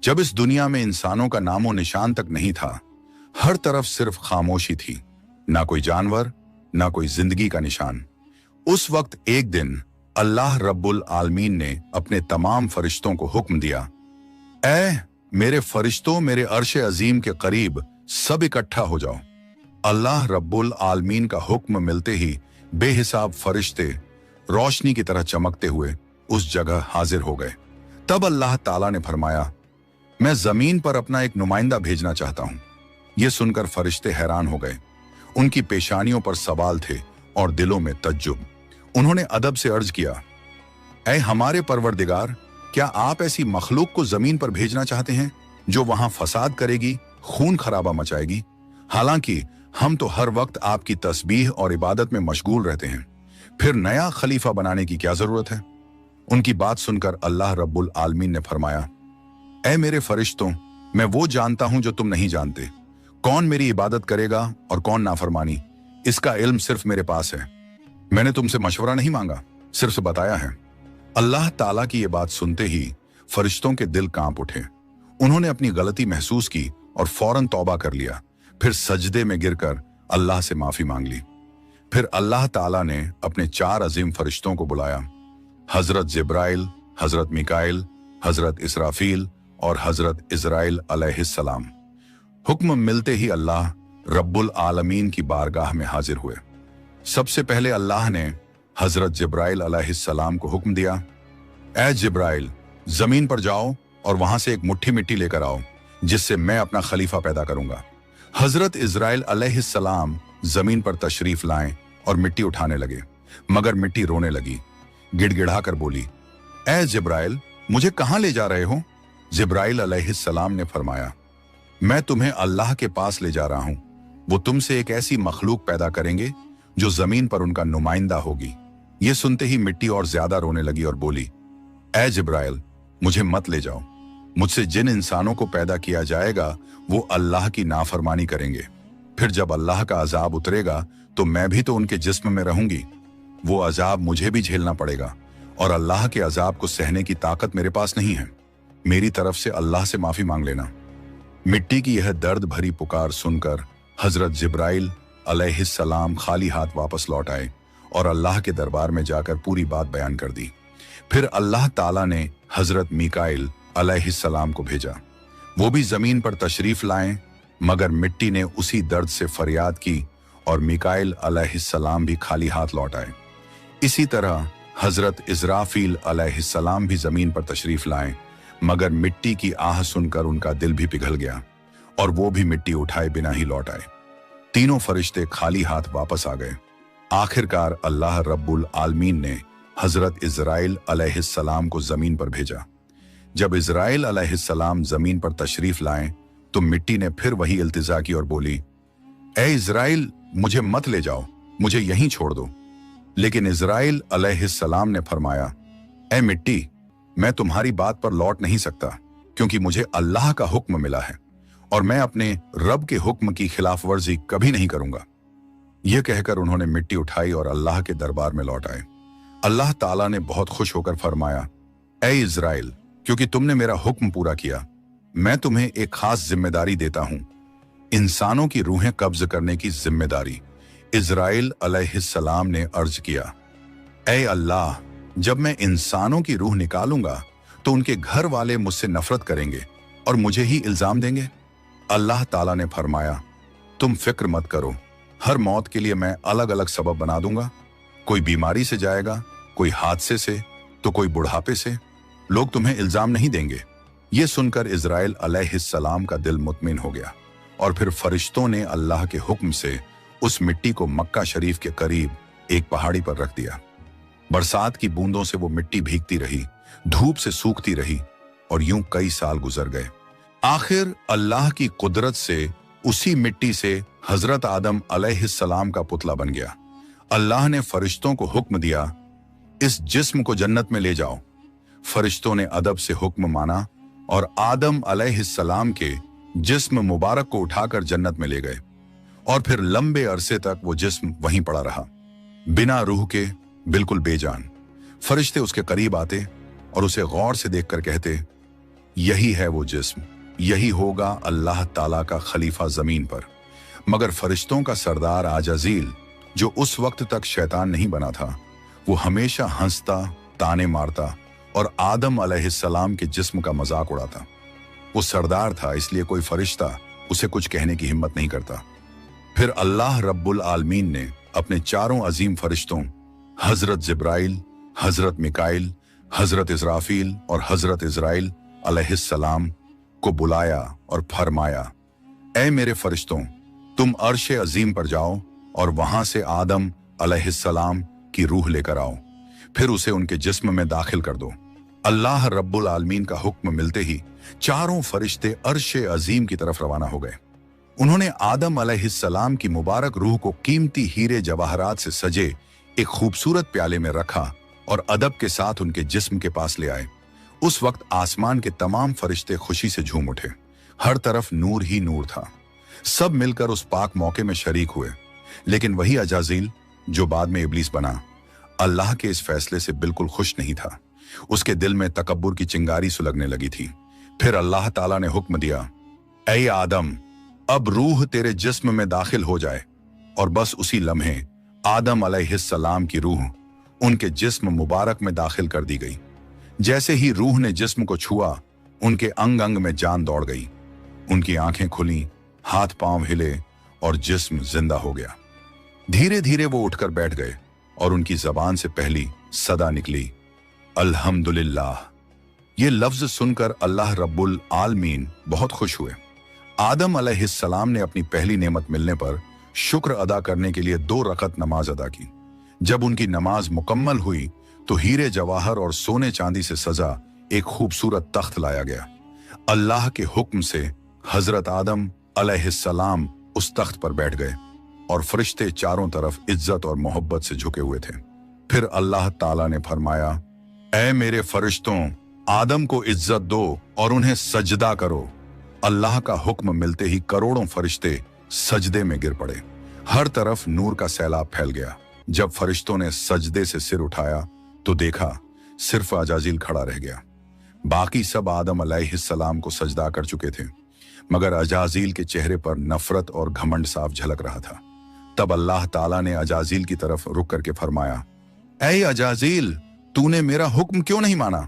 जब इस दुनिया में इंसानों का नामो निशान तक नहीं था, हर तरफ सिर्फ खामोशी थी, ना कोई जानवर, ना कोई जिंदगी का निशान। उस वक्त एक दिन अल्लाह रब्बुल आलमीन ने अपने तमाम फरिश्तों को हुक्म दिया, ऐ मेरे फरिश्तों, मेरे अर्श अजीम के करीब सब इकट्ठा हो जाओ। अल्लाह रब्बुल आलमीन का हुक्म मिलते ही बेहिसाब फरिश्ते रोशनी की तरह चमकते हुए उस जगह हाजिर हो गए। तब अल्लाह ताला ने फरमाया, मैं जमीन पर अपना एक नुमाइंदा भेजना चाहता हूं। यह सुनकर फरिश्ते हैरान हो गए। उनकी पेशानियों पर सवाल थे और दिलों में तज्जुब। उन्होंने अदब से अर्ज किया, ऐ हमारे परवरदिगार, क्या आप ऐसी मखलूक को जमीन पर भेजना चाहते हैं जो वहां फसाद करेगी, खून खराबा मचाएगी? हालांकि हम तो हर वक्त आपकी तस्बीह और इबादत में मशगूल रहते हैं, फिर नया खलीफा बनाने की क्या जरूरत है? उनकी बात सुनकर अल्लाह रब्बुल आलमीन ने फरमाया, ऐ मेरे फरिश्तों, मैं वो जानता हूं जो तुम नहीं जानते। कौन मेरी इबादत करेगा और कौन नाफरमानी, इसका इल्म सिर्फ मेरे पास है। मैंने तुमसे मशवरा नहीं मांगा, सिर्फ बताया है। अल्लाह ताला की ये बात सुनते ही फरिश्तों के दिल कांप उठे। उन्होंने अपनी गलती महसूस की और फौरन तौबा कर लिया। फिर सजदे में गिरकर अल्लाह से माफी मांग ली। फिर अल्लाह ताला ने अपने 4 अजीम फरिश्तों को बुलाया, हजरत जिब्राइल, हजरत मिकाइल, हजरत इसराफील और हजरत इजराइल अलैहिस्सलाम। हुक्म मिलते ही अल्लाह रब्बुल आलमीन की बारगाह में हाजिर हुए। सबसे पहले अल्लाह ने हजरत जिब्राइल अलैहिस्सलाम को हुक्म दिया, ऐ जिब्राइल, जमीन पर जाओ और वहां से एक मुट्ठी मिट्टी लेकर आओ, जिससे मैं अपना खलीफा पैदा करूंगा। हजरत इजराइल अलैहिस्सलाम जमीन पर तशरीफ लाएं और मिट्टी उठाने लगे, मगर मिट्टी रोने लगी। गिड़गिड़ाकर बोली, ऐ जिब्राइल, मुझे कहां ले जा रहे हो? जिब्राइल अलैहिस्सलाम ने फरमाया, मैं तुम्हें अल्लाह के पास ले जा रहा हूं। वो तुमसे एक ऐसी मखलूक पैदा करेंगे जो जमीन पर उनका नुमाइंदा होगी। ये सुनते ही मिट्टी और ज्यादा रोने लगी और बोली, ऐ जिब्राइल, मुझे मत ले जाओ। मुझसे जिन इंसानों को पैदा किया जाएगा वो अल्लाह की नाफरमानी करेंगे। फिर जब अल्लाह का अजाब उतरेगा तो मैं भी तो उनके जिस्म में रहूंगी। वो अजाब मुझे भी झेलना पड़ेगा और अल्लाह के अजाब को सहने की ताकत मेरे पास नहीं है। मेरी तरफ से अल्लाह से माफी मांग लेना। मिट्टी की यह दर्द भरी पुकार सुनकर हजरत जिब्राइल अलैहिस्सलाम खाली हाथ वापस लौट आए और अल्लाह के दरबार में जाकर पूरी बात बयान कर दी। फिर अल्लाह ताला ने हजरत मिकाइल अलैहिस्सलाम को भेजा। वो भी जमीन पर तशरीफ लाएं, मगर मिट्टी ने उसी दर्द से फरियाद की और मिकाइल अलैहिस्सलाम भी खाली हाथ लौट आए। इसी तरह हजरत इजराफील अलैहिस्सलाम भी जमीन पर तशरीफ लाएं, मगर मिट्टी की आह सुनकर उनका दिल भी पिघल गया और वो भी मिट्टी उठाए बिना ही लौट आए। तीनों फरिश्ते खाली हाथ वापस आ गए। आखिरकार अल्लाह रब्बुल आलमीन ने हजरत इजराइल अलैहिस्सलाम को जमीन पर भेजा। जब इजराइल अलैहिस्सलाम जमीन पर तशरीफ लाएं तो मिट्टी ने फिर वही इल्तिजा की और बोली, ऐ इजराइल, मुझे मत ले जाओ, मुझे यहीं छोड़ दो। लेकिन इजराइल अलैहिस्सलाम ने फरमाया, ऐ मिट्टी, मैं तुम्हारी बात पर लौट नहीं सकता, क्योंकि मुझे अल्लाह का हुक्म मिला है और मैं अपने रब के हुक्म की खिलाफ वर्जी कभी नहीं करूंगा। यह कहकर उन्होंने मिट्टी उठाई और अल्लाह के दरबार में लौट आए। अल्लाह ताला ने बहुत खुश होकर फरमाया, ऐ इजराइल, क्योंकि तुमने मेरा हुक्म पूरा किया, मैं तुम्हें एक खास जिम्मेदारी देता हूं, इंसानों की रूहें कब्ज करने की जिम्मेदारी। इजराइल अलैहिस्सलाम ने अर्ज किया, ऐ अल्लाह, जब मैं इंसानों की रूह निकालूंगा तो उनके घर वाले मुझसे नफरत करेंगे और मुझे ही इल्जाम देंगे। अल्लाह ताला ने फरमाया, तुम फिक्र मत करो, हर मौत के लिए मैं अलग अलग सबब बना दूंगा। कोई बीमारी से जाएगा, कोई हादसे से, तो कोई बुढ़ापे से। लोग तुम्हें इल्जाम नहीं देंगे। ये सुनकर इजराइल अलैहिस्सलाम का दिल मुतमिन हो गया और फिर फरिश्तों ने अल्लाह के हुक्म से उस मिट्टी को मक्का शरीफ के करीब एक पहाड़ी पर रख दिया। बरसात की बूंदों से वो मिट्टी भीगती रही, धूप से सूखती रही और यूं कई साल गुजर गए। आखिर अल्लाह की कुदरत से उसी मिट्टी से हजरत आदम अलैहिस्सलाम का पुतला बन गया। अल्लाह ने फरिश्तों को हुक्म दिया, इस जिस्म को जन्नत में ले जाओ। फरिश्तों ने अदब से हुक्म माना और आदम अलैहिस्सलाम के जिस्म मुबारक को उठाकर जन्नत में ले गए और फिर लंबे अरसे तक वो जिस्म वहीं पड़ा रहा, बिना रूह के, बिल्कुल बेजान। फरिश्ते उसके करीब आते और उसे गौर से देखकर कहते, यही है वो जिस्म, यही होगा अल्लाह ताला का खलीफा जमीन पर। मगर फरिश्तों का सरदार आजाजील, जो उस वक्त तक शैतान नहीं बना था, वो हमेशा हंसता, ताने मारता और आदम अलैहिस्सलाम के जिस्म का मजाक उड़ाता। वो सरदार था, इसलिए कोई फरिश्ता उसे कुछ कहने की हिम्मत नहीं करता। फिर अल्लाह रब्बुल आलमीन ने अपने चारों अजीम फरिश्तों हजरत जिब्राइल, हजरत मिकाइल, हजरत इस्राफील और हजरत इजराइल अलैहिस्सलाम को बुलाया और फरमाया, ऐ मेरे फरिश्तों, तुम अर्श अजीम पर जाओ और वहां से आदम अलैहिस्सलाम की रूह लेकर आओ, फिर उसे उनके जिस्म में दाखिल कर दो। अल्लाह रब्बुल आलमीन का हुक्म मिलते ही चारों फरिश्ते अर्श अजीम की तरफ रवाना हो गए। उन्होंने आदम अलैहिस्सलाम की मुबारक रूह को कीमती हीरे जवाहरात से सजे एक खूबसूरत प्याले में रखा और अदब के साथ उनके जिस्म के पास ले आए। उस वक्त आसमान के तमाम फरिश्ते खुशी से झूम उठे। हर तरफ नूर ही नूर था। सब मिलकर उस पाक मौके में शरीक हुए। लेकिन वही अजाजील, जो बाद में इब्लीस बना, अल्लाह के इस फैसले से बिल्कुल खुश नहीं था। उसके दिल में तकब्बुर की चिंगारी सुलगने लगी थी। फिर अल्लाह ताला ने हुक्म दिया, ऐ आदम, अब रूह तेरे जिस्म में दाखिल हो जाए। और बस उसी लम्हे आदम अलैहिस्सलाम की रूह उनके जिस्म मुबारक में दाखिल कर दी गई। जैसे ही रूह ने जिस्म को छुआ, उनके अंग अंग में जान दौड़ गई। उनकी आंखें खुली, हाथ पांव हिले और जिस्म जिंदा हो गया। धीरे धीरे वो उठकर बैठ गए और उनकी जबान से पहली सदा निकली, अल्हम्दुलिल्लाह। ये लफ्ज सुनकर अल्लाह रब्बुल आलमीन बहुत खुश हुए। आदम अलैहिस्सलाम ने अपनी पहली नेमत मिलने पर शुक्र अदा करने के लिए 2 रकत नमाज अदा की। जब उनकी नमाज मुकम्मल हुई तो हीरे जवाहर और सोने चांदी से सजा एक खूबसूरत तख्त लाया गया। अल्लाह के हुक्म से हजरत आदम अलैहिस्सलाम उस तख्त पर बैठ गए और फरिश्ते चारों तरफ इज्जत और मोहब्बत से झुके हुए थे। फिर अल्लाह ताला ने फरमाया, ऐ मेरे फरिश्तों, आदम को इज्जत दो और उन्हें सजदा करो। अल्लाह का हुक्म मिलते ही करोड़ों फरिश्ते सजदे में गिर पड़े। हर तरफ नूर का सैलाब फैल गया। जब फरिश्तों ने सजदे से सिर उठाया तो देखा सिर्फ अजाजील खड़ा रह गया। बाकी सब आदम अलैहिस्सलाम को सजदा कर चुके थे, मगर अजाजील के चेहरे पर नफरत और घमंड साफ झलक रहा था। तब अल्लाह ताला ने अजाजील की तरफ रुक करके फरमाया, ऐ अजाजील, तूने मेरा हुक्म क्यों नहीं माना?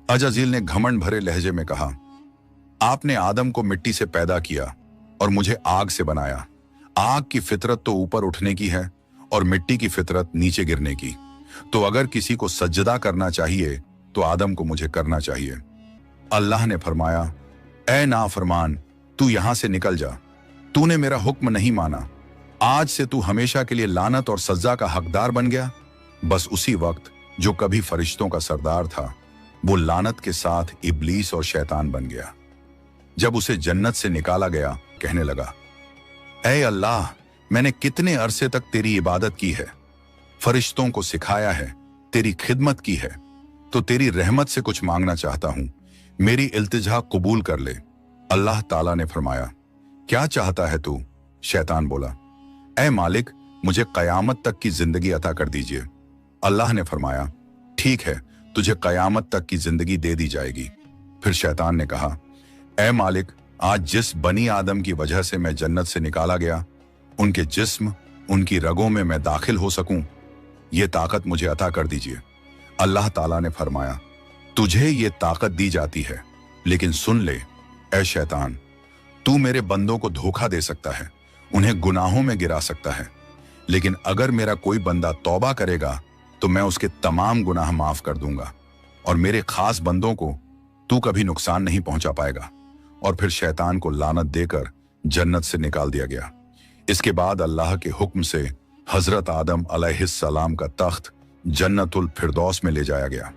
अजाजील ने घमंड भरे लहजे में कहा, आपने आदम को मिट्टी से पैदा किया और मुझे आग से बनाया। आग की फितरत तो ऊपर उठने की है और मिट्टी की फितरत नीचे गिरने की। तो अगर किसी को सजदा करना चाहिए तो आदम को मुझे करना चाहिए। अल्लाह ने फरमाया, ऐ नाफरमान, तू यहां से निकल जा। तूने मेरा हुक्म नहीं माना। आज से तू हमेशा के लिए लानत और सजा का हकदार बन गया। बस उसी वक्त जो कभी फरिश्तों का सरदार था, वो लानत के साथ इब्लीस और शैतान बन गया। जब उसे जन्नत से निकाला गया, कहने लगा, ऐ अल्लाह, मैंने कितने अरसे तक तेरी इबादत की है, फरिश्तों को सिखाया है, तेरी खिदमत की है, तो तेरी रहमत से कुछ मांगना चाहता हूं। मेरी इल्तिजा कबूल कर ले। अल्लाह ताला ने फरमाया, क्या चाहता है तू? शैतान बोला, ऐ मालिक, मुझे कयामत तक की जिंदगी अता कर दीजिए। अल्लाह ने फरमाया, ठीक है, तुझे कयामत तक की जिंदगी दे दी जाएगी। फिर शैतान ने कहा, ऐ मालिक, आज जिस बनी आदम की वजह से मैं जन्नत से निकाला गया, उनके जिस्म, उनकी रगों में मैं दाखिल हो सकूं, ये ताकत मुझे अता कर दीजिए। अल्लाह ताला ने फरमाया, तुझे ये ताकत दी जाती है, लेकिन सुन ले ऐ शैतान, तू मेरे बंदों को धोखा दे सकता है, उन्हें गुनाहों में गिरा सकता है, लेकिन अगर मेरा कोई बंदा तौबा करेगा तो मैं उसके तमाम गुनाह माफ कर दूंगा और मेरे खास बंदों को तू कभी नुकसान नहीं पहुंचा पाएगा। और फिर शैतान को लानत देकर जन्नत से निकाल दिया गया। इसके बाद अल्लाह के हुक्म से हजरत आदम अलैहिस्सलाम का तख्त जन्नतुल फिरदौस में ले जाया गया।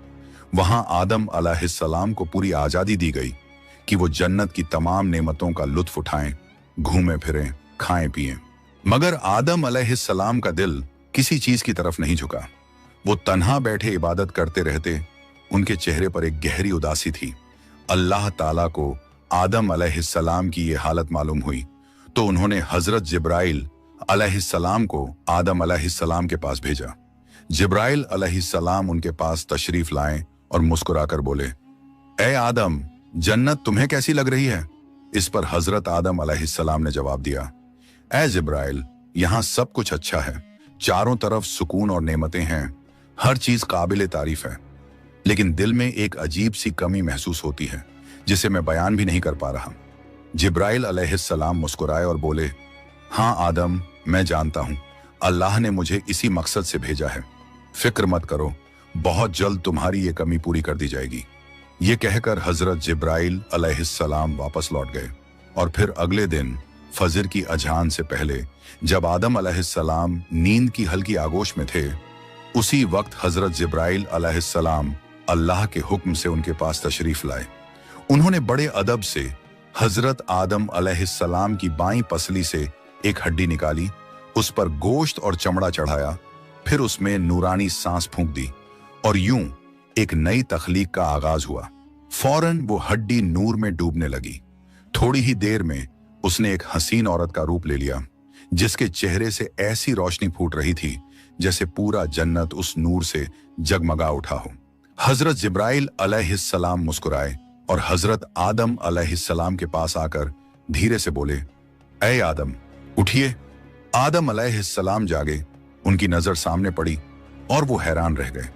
वहां आदम अलैहिस्सलाम को पूरी आजादी दी गई कि वो जन्नत की तमाम नेमतों का लुत्फ उठाएं, घूमें फिरें, खाएं पिएं। मगर आदम अलैहिस्सलाम का दिल किसी चीज की तरफ नहीं झुका। वो तन्हा बैठे इबादत करते रहते। उनके चेहरे पर एक गहरी उदासी थी। अल्लाह ताला को आदम अलैहिस्सलाम की ये हालत मालूम हुई तो उन्होंने हजरत जिब्राइल अलैहिस्सलाम को आदम अलैहिस्सलाम के पास भेजा। जिब्राइल अलैहिस्सलाम उनके पास तशरीफ लाएं और मुस्कुराकर बोले, ऐ आदम, जन्नत तुम्हें कैसी लग रही है? इस पर हजरत आदम अलैहिस्सलाम ने जवाब दिया, ऐ जिब्राइल, यहाँ सब कुछ अच्छा है, चारों तरफ सुकून और नेमतें हैं, हर चीज काबिल तारीफ है, लेकिन दिल में एक अजीब सी कमी महसूस होती है जिसे मैं बयान भी नहीं कर पा रहा। जिब्राइल अलैहिस्सलाम मुस्कुराए और बोले, हाँ आदम, मैं जानता हूं, अल्लाह ने मुझे इसी मकसद से भेजा है, फिक्र मत करो, बहुत जल्द तुम्हारी ये कमी पूरी कर दी जाएगी। ये कहकर हजरत जिब्राइल अलैहिस्सलाम वापस लौट गए और फिर अगले दिन फजर की अजान से पहले जब आदम अलैहिस्सलाम नींद की हल्की आगोश में थे, उसी वक्त हजरत जिब्राइल अलैहिस्सलाम अल्लाह के हुक्म से उनके पास तशरीफ लाए। उन्होंने बड़े अदब से हजरत आदम अलैहिस्सलाम की बाईं पसली से एक हड्डी निकाली, उस पर गोश्त और चमड़ा चढ़ाया, फिर उसमें नूरानी सांस फूंक दी और यूं एक नई तख्लीक का आगाज हुआ। फौरन वो हड्डी नूर में डूबने लगी। थोड़ी ही देर में उसने एक हसीन औरत का रूप ले लिया, जिसके चेहरे से ऐसी रोशनी फूट रही थी जैसे पूरा जन्नत उस नूर से जगमगा उठा हो। हजरत जिब्राइल अलैहिस्सलाम मुस्कुराए और हजरत आदम अलैहिस्सलाम के पास आकर धीरे से बोले, ऐ आदम, उठिए। आदम अलैहिस्सलाम जागे, उनकी नजर सामने पड़ी और वो हैरान रह गए।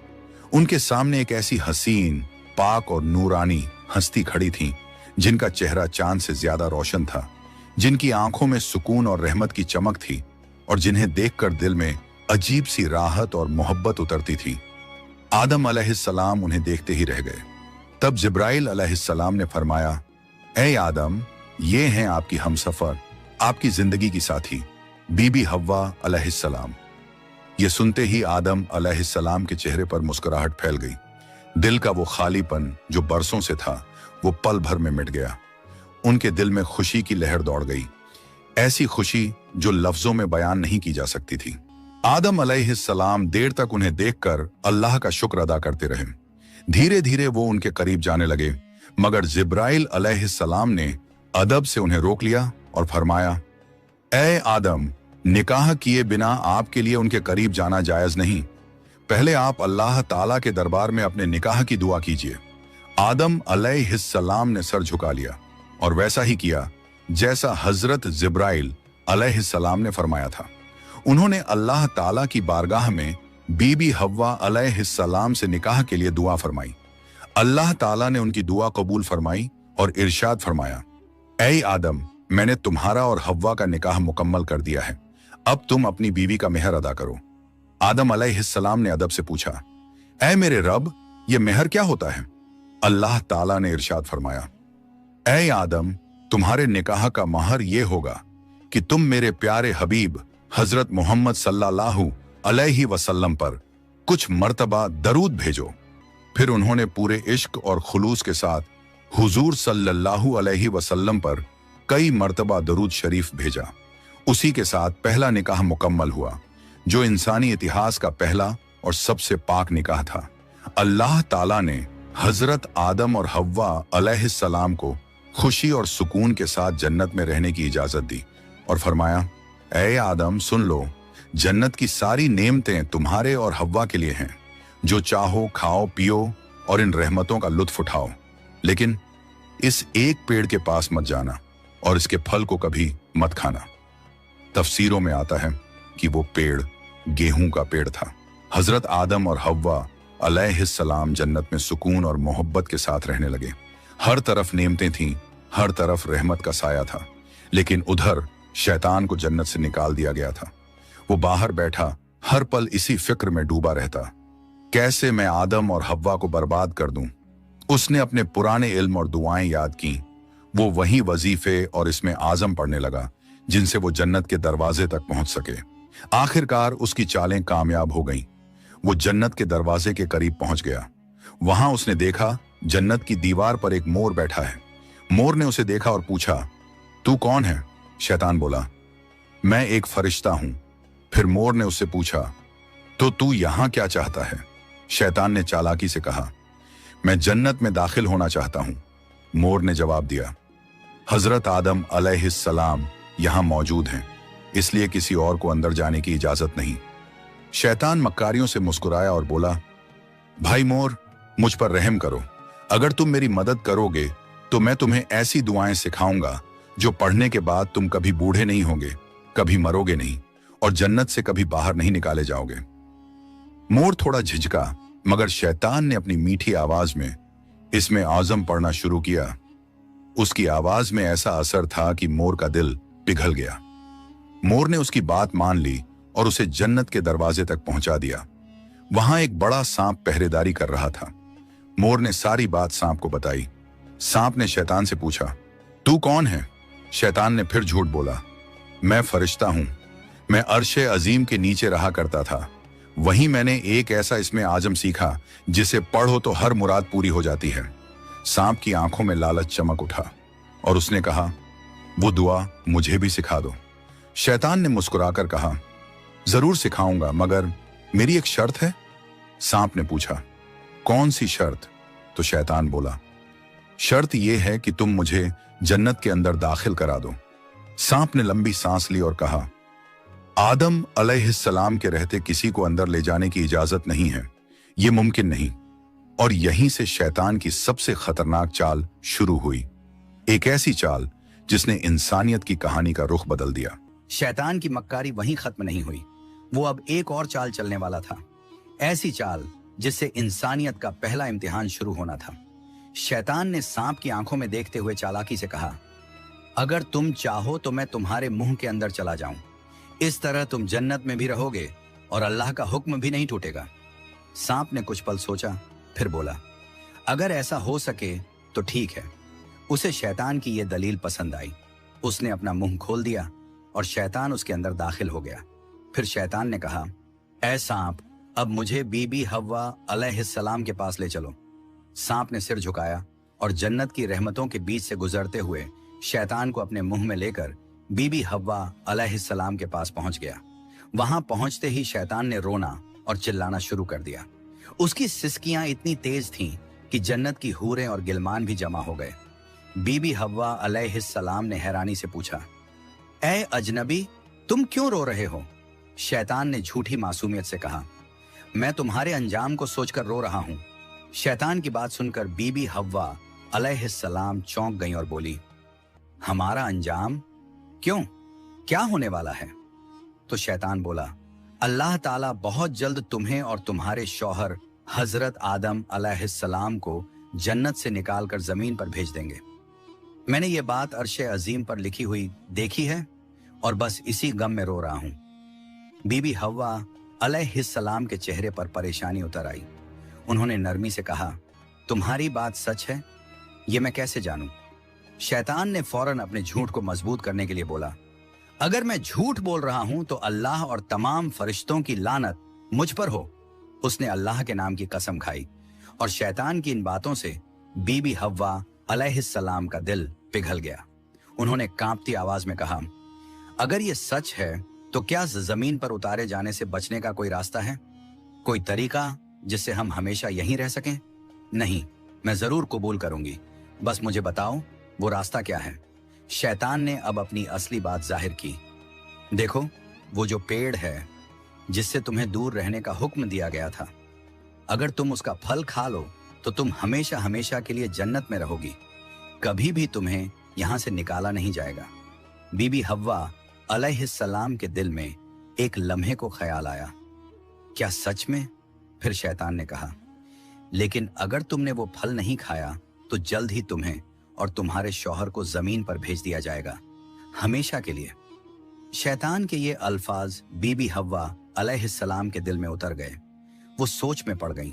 उनके सामने एक ऐसी हसीन, पाक और नूरानी हस्ती खड़ी थी जिनका चेहरा चांद से ज्यादा रोशन था, जिनकी आंखों में सुकून और रहमत की चमक थी और जिन्हें देखकर दिल में अजीब सी राहत और मोहब्बत उतरती थी। आदम अलैहिस्सलाम उन्हें देखते ही रह गए। तब जिब्राइल अलैहिस्सलाम ने फरमाया, ऐ आदम, ये हैं आपकी हमसफर, आपकी जिंदगी की साथी, बीबी हव्वा अलैहिस्सलाम। ये सुनते ही आदम अलैहिस्सलाम के चेहरे पर मुस्कुराहट फैल गई। दिल का वो खालीपन जो बरसों से था, वो पल भर में मिट गया। उनके दिल में खुशी की लहर दौड़ गई, ऐसी खुशी जो लफ्जों में बयान नहीं की जा सकती थी। आदम अलैहिस्सलाम देर तक उन्हें देखकर अल्लाह का शुक्र अदा करते रहे। धीरे धीरे वो उनके करीब जाने लगे, मगर जिब्राइल अलैहिस्सलाम ने अदब से उन्हें रोक लिया और फरमाया, ऐ आदम, निकाह किए बिना आपके लिए उनके करीब जाना जायज नहीं। पहले आप अल्लाह ताला के दरबार में अपने निकाह की दुआ कीजिए। आदम अलैहिस्सलाम ने सर झुका लिया और वैसा ही किया जैसा हजरत जिब्राइल अलैहिस्सलाम ने फरमाया था। उन्होंने अल्लाह ताला की बारगाह में बीबी हव्वा अलैहिस्सलाम से निकाह के लिए दुआ फरमाई। अल्लाह ताला ने उनकी दुआ कबूल फरमाई और इरशाद फरमाया, ऐ आदम, मैंने तुम्हारा और हव्वा का निकाह मुकम्मल कर दिया है, अब तुम अपनी बीवी का मेहर अदा करो। आदम अलैहिस्सलाम ने अदब से पूछा, ऐ मेरे रब, ये मेहर क्या होता है? अल्लाह ताला ने इरशाद फरमाया, ऐ आदम, तुम्हारे निकाह का महर ये होगा कि तुम मेरे प्यारे हबीब हजरत मोहम्मद सल्लल्लाहु अलैहि वसल्लम पर कुछ मर्तबा दरूद भेजो। फिर उन्होंने पूरे इश्क और खुलूस के साथ हुजूर सल्लल्लाहु अलैहि वसल्लम पर कई मर्तबा दरूद शरीफ भेजा। उसी के साथ पहला निकाह मुकम्मल हुआ, जो इंसानी इतिहास का पहला और सबसे पाक निकाह था। अल्लाह ताला ने हजरत आदम और हव्वा अलैहिस्सलाम को खुशी और सुकून के साथ जन्नत में रहने की इजाजत दी और फरमाया, ऐ आदम, सुन लो, जन्नत की सारी नेमतें तुम्हारे और हव्वा के लिए हैं। जो चाहो खाओ पियो और इन रहमतों का लुत्फ उठाओ, लेकिन इस एक पेड़ के पास मत जाना और इसके फल को कभी मत खाना। तफसीरों में आता है कि वो पेड़ गेहूं का पेड़ था। हजरत आदम और हव्वा अलैहिस्सलाम जन्नत में सुकून और मोहब्बत के साथ रहने लगे। हर तरफ नेमतें थीं, हर तरफ रहमत का साया था, लेकिन उधर शैतान को जन्नत से निकाल दिया गया था। वो बाहर बैठा हर पल इसी फिक्र में डूबा रहता, कैसे मैं आदम और हव्वा को बर्बाद कर दूं। उसने अपने पुराने इल्म और दुआएं याद की। वो वही वजीफे और इसमें आजम पढ़ने लगा जिनसे वो जन्नत के दरवाजे तक पहुंच सके। आखिरकार उसकी चालें कामयाब हो गईं। वो जन्नत के दरवाजे के करीब पहुंच गया। वहां उसने देखा जन्नत की दीवार पर एक मोर बैठा है। मोर ने उसे देखा और पूछा, तू कौन है? शैतान बोला, मैं एक फरिश्ता हूं। फिर मोर ने उससे पूछा, तो तू यहां क्या चाहता है? शैतान ने चालाकी से कहा, मैं जन्नत में दाखिल होना चाहता हूं। मोर ने जवाब दिया, हजरत आदम अलैहिस्सलाम यहां मौजूद हैं, इसलिए किसी और को अंदर जाने की इजाजत नहीं। शैतान मक्कारियों से मुस्कुराया और बोला, भाई मोर, मुझ पर रहम करो। अगर तुम मेरी मदद करोगे तो मैं तुम्हें ऐसी दुआएं सिखाऊंगा जो पढ़ने के बाद तुम कभी बूढ़े नहीं होगे, कभी मरोगे नहीं और जन्नत से कभी बाहर नहीं निकाले जाओगे। मोर थोड़ा झिझका, मगर शैतान ने अपनी मीठी आवाज में इसमें आजम पढ़ना शुरू किया। उसकी आवाज में ऐसा असर था कि मोर का दिल पिघल गया। मोर ने उसकी बात मान ली और उसे जन्नत के दरवाजे तक पहुंचा दिया। वहां एक बड़ा सांप पहरेदारी कर रहा था। मोर ने सारी बात सांप को बताई। सांप ने शैतान से पूछा, तू कौन है? शैतान ने फिर झूठ बोला, मैं फरिश्ता हूं। मैं अर्शे अजीम के नीचे रहा करता था। वहीं मैंने एक ऐसा इसमें आजम सीखा जिसे पढ़ो तो हर मुराद पूरी हो जाती है। सांप की आंखों में लालच चमक उठा और उसने कहा, वो दुआ मुझे भी सिखा दो। शैतान ने मुस्कुराकर कहा, जरूर सिखाऊंगा, मगर मेरी एक शर्त है। सांप ने पूछा, कौन सी शर्त? तो शैतान बोला, शर्त यह है कि तुम मुझे जन्नत के अंदर दाखिल करा दो। सांप ने लंबी सांस ली और कहा, आदम अलैहिस्सलाम के रहते किसी को अंदर ले जाने की इजाजत नहीं है, यह मुमकिन नहीं। और यहीं से शैतान की सबसे खतरनाक चाल शुरू हुई, एक ऐसी चाल जिसने इंसानियत की कहानी का रुख बदल दिया। शैतान की मक्कारी वहीं खत्म नहीं हुई, वो अब एक और चाल चलने वाला था। ऐसी चाल जिससे इंसानियत का पहला इम्तिहान शुरू होना था। शैतान ने सांप की आंखों में देखते हुए चालाकी से कहा, अगर तुम चाहो तो मैं तुम्हारे मुंह के अंदर चला जाऊं। इस तरह तुम जन्नत में भी रहोगे और अल्लाह का हुक्म भी नहीं टूटेगा। सांप ने कुछ पल सोचा, फिर बोला, अगर ऐसा हो सके तो ठीक है। उसे शैतान की यह दलील पसंद आई। उसने अपना मुंह खोल दिया और शैतान उसके अंदर दाखिल हो गया। फिर शैतान ने कहा, ऐ सांप, अब मुझे बीबी हव्वा अलैहिस्सलाम के पास ले चलो। सांप ने सिर झुकाया और जन्नत की रहमतों के बीच से गुजरते हुए शैतान को अपने मुंह में लेकर बीबी हव्वा अलैहिस्सलाम के पास पहुंच गया। वहां पहुंचते ही शैतान ने रोना और चिल्लाना शुरू कर दिया। उसकी सिसकियां इतनी तेज थीं कि जन्नत की हूरें और गिलमान भी जमा हो गए। बीबी हव्वा अलैहिस्सलाम ने हैरानी से पूछा, ऐ अजनबी, तुम क्यों रो रहे हो? शैतान ने झूठी मासूमियत से कहा, मैं तुम्हारे अंजाम को सोचकर रो रहा हूं। शैतान की बात सुनकर बीबी हव्वा अलैहिस्सलाम चौंक गईं और बोली, हमारा अंजाम? क्यों, क्या होने वाला है? तो शैतान बोला, अल्लाह ताला बहुत जल्द तुम्हें और तुम्हारे शौहर हजरत आदम अलैहिस्सलाम को जन्नत से निकालकर जमीन पर भेज देंगे। मैंने ये बात अर्शे अजीम पर लिखी हुई देखी है और बस इसी गम में रो रहा हूं। बीबी हव्वा अलैहिस्सलाम के चेहरे पर परेशानी उतर आई। उन्होंने नरमी से कहा, तुम्हारी बात सच है? ये मैं कैसे जानूं? शैतान ने फौरन अपने झूठ को मजबूत करने के लिए बोला, अगर मैं झूठ बोल रहा हूं तो अल्लाह और तमाम फरिश्तों की लानत मुझ पर हो। उसने अल्लाह के नाम की कसम खाई और शैतान की इन बातों से बीबी हव्वा अलैहिस्सलाम का दिल पिघल गया। उन्होंने कांपती आवाज में कहा, अगर ये सच है तो क्या जमीन पर उतारे जाने से बचने का कोई रास्ता है? कोई तरीका जिससे हम हमेशा यहीं रह सकें? नहीं, मैं जरूर कबूल करूंगी, बस मुझे बताओ वो रास्ता क्या है। शैतान ने अब अपनी असली बात जाहिर की। देखो, वो जो पेड़ है जिससे तुम्हें दूर रहने का हुक्म दिया गया था, अगर तुम उसका फल खा लो तो तुम हमेशा हमेशा के लिए जन्नत में रहोगी, कभी भी तुम्हें यहां से निकाला नहीं जाएगा। बीबी हव्वा अलैहिस्सलाम के दिल में एक लम्हे को ख्याल आया, क्या सच में? फिर शैतान ने कहा, लेकिन अगर तुमने वो फल नहीं खाया तो जल्द ही तुम्हें और तुम्हारे शौहर को जमीन पर भेज दिया जाएगा, हमेशा के लिए। शैतान के ये अल्फाज बीबी हव्वा अलैहिस्सलाम के दिल में उतर गए। वो सोच में पड़ गईं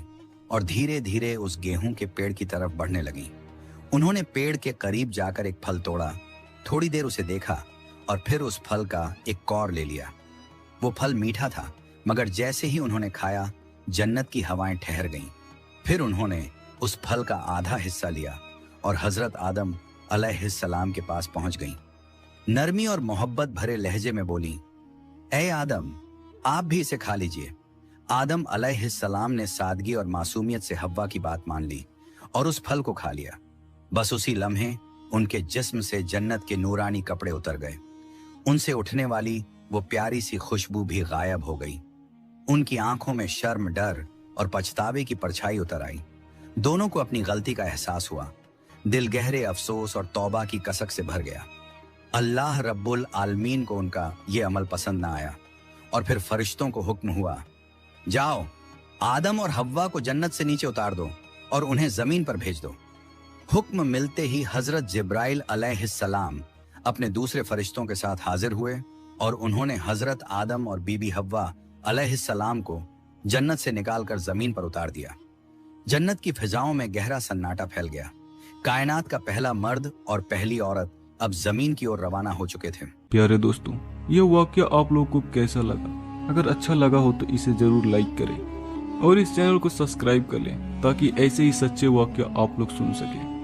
और धीरे धीरे उस गेहूं के पेड़ की तरफ बढ़ने लगीं। उन्होंने पेड़ के करीब जाकर एक फल तोड़ा, थोड़ी देर उसे देखा और फिर उस फल का एक कौर ले लिया। वो फल मीठा था, मगर जैसे ही उन्होंने खाया जन्नत की हवाएं ठहर गईं। फिर उन्होंने उस फल का आधा हिस्सा लिया और हजरत आदम अलैहिस्सलाम के पास पहुंच गईं। नरमी और मोहब्बत भरे लहजे में बोली, ऐ आदम, आप भी इसे खा लीजिए। आदम अलैहिस्सलाम ने सादगी और मासूमियत से हव्वा की बात मान ली और उस फल को खा लिया। बस उसी लम्हे उनके जिस्म से जन्नत के नूरानी कपड़े उतर गए। उनसे उठने वाली वो प्यारी सी खुशबू भी गायब हो गई। उनकी आंखों में शर्म, डर और पछतावे की परछाई उतर आई। दोनों को अपनी गलती का एहसास हुआ। दिल गहरे अफसोस और तौबा की कसक से भर गया। अल्लाह रब्बुल आलमीन को उनका ये अमल पसंद ना आया और फिर फरिश्तों को हुक्म हुआ, जाओ आदम और हव्वा को जन्नत से नीचे उतार दो और उन्हें जमीन पर भेज दो। हुक्म मिलते ही हजरत जिब्राइल अलैहिस्सलाम अपने दूसरे फरिश्तों के साथ हाजिर हुए और उन्होंने हजरत आदम और बीबी हव्वा अलैहिस्सलाम को जन्नत से निकालकर जमीन पर उतार दिया। जन्नत की फिजाओं में गहरा सन्नाटा फैल गया। कायनात का पहला मर्द और पहली औरत अब जमीन की ओर रवाना हो चुके थे। प्यारे दोस्तों, यह वाकया आप लोगों को कैसा लगा? अगर अच्छा लगा हो तो इसे जरूर लाइक करें और इस चैनल को सब्सक्राइब कर लें ताकि ऐसे ही सच्चे वाकया आप लोग सुन सकें।